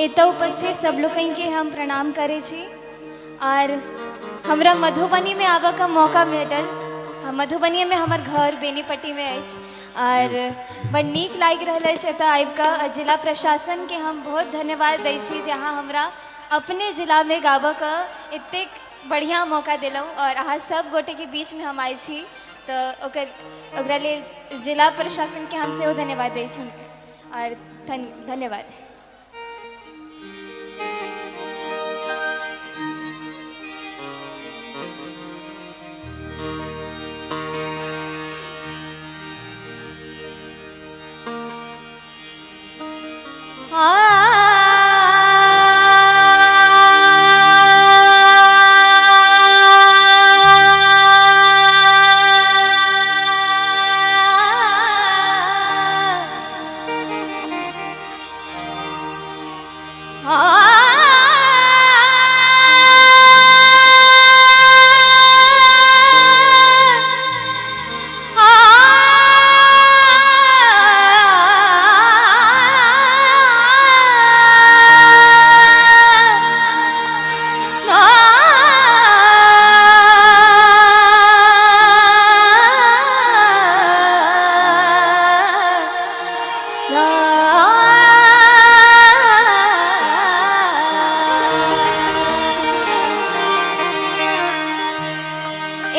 एतऽ उपस्थित सब लोग के हम प्रणाम करे छी। और हमरा मधुबनी में आबऽ का मौका मिलल। मधुबनी में हमार घर बेनीपट्टी में अछि और बड़ नीक लागि रहल अछि एतऽ आबि कऽ। जिला प्रशासन के हम बहुत धन्यवाद दै छी जहाँ हमरा अपने जिला में गाबऽ का एतेक बढ़िया मौका दिलौ और अहाँ सब गोटे के बीच में हम आइ छी तो ओकरा लेल जिला प्रशासन के हम सेहो धन्यवाद दै छी और धन्यवाद।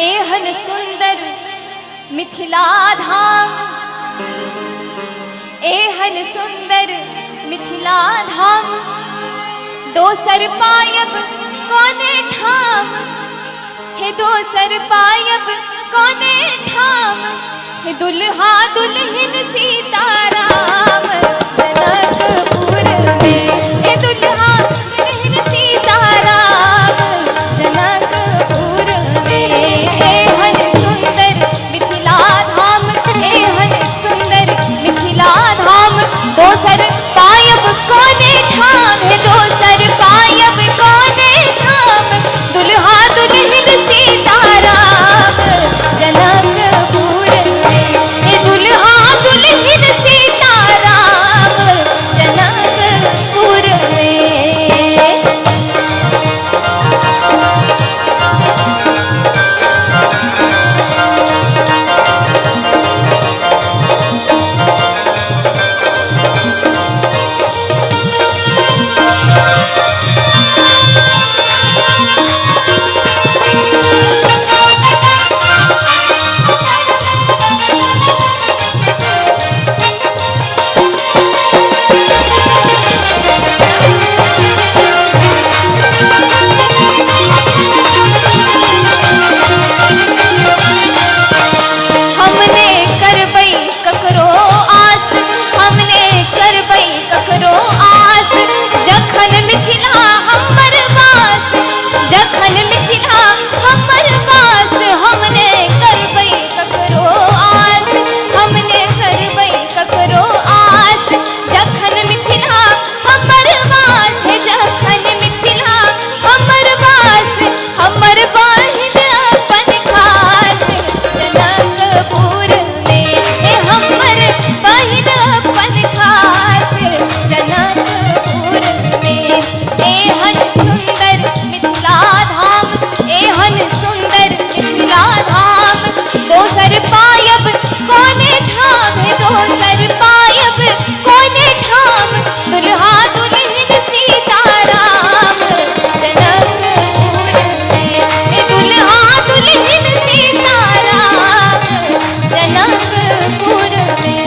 एहन सुंदर मिथिला धाम, एहन सुंदर मिथिला धाम, दोसर पायब कोने ठाम, हे दोसर पायब कोने ठाम, हे दुल्हा दुल्हन सीताराम जनकपुर में, हे दुल्हा दुल्हन सीताराम जनकपुर में। एहन सुंदर मिथिला धाम, एहन सुंदर मिथिला धाम, दोसर पायब कोने ठाम, हे दोसर पायब कोने ठाम, दुल्हा दुल्हन सीताराम जनकपुर में, हे दुल्हा दुल्हन सीताराम जनकपुर में। ककरो आस, हमने करबै ककरो आस, जखन मिथिला हमर वास, जखन मिथिला हमर वास, हमने करबै ककरो आस, हमने करबै ककरो आस, जखन मिथिला हमर वास, जखन मिथिला हमर वास, हमर बहिन अपन खास जनकपुर में, हमर बहिन अपन खास जनकपुर में। एहन सुंदर मिथिला धाम, एहन सुंदर मिथिला धाम, दोसर पायब कोने ठाम, हे दोसर पायब कोने ठाम, दुल्हा दुल्हन सीताराम जनकपुर में, हे दुल्हा दुल्हन सीताराम जनकपुर में।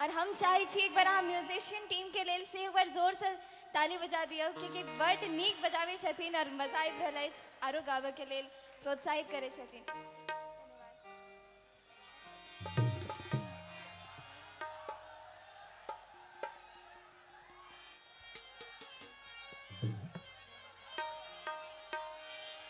और हम चाहे छी एक बार अहाँ म्यूजिशियन टीम के लेल से एक बार जोर से ताली बजा दियौ क्योंकि बड नीक बजाबै छथिन और मजा आबि रहल अछि आरो गाबऽ के लेल प्रोत्साहित करै छथिन।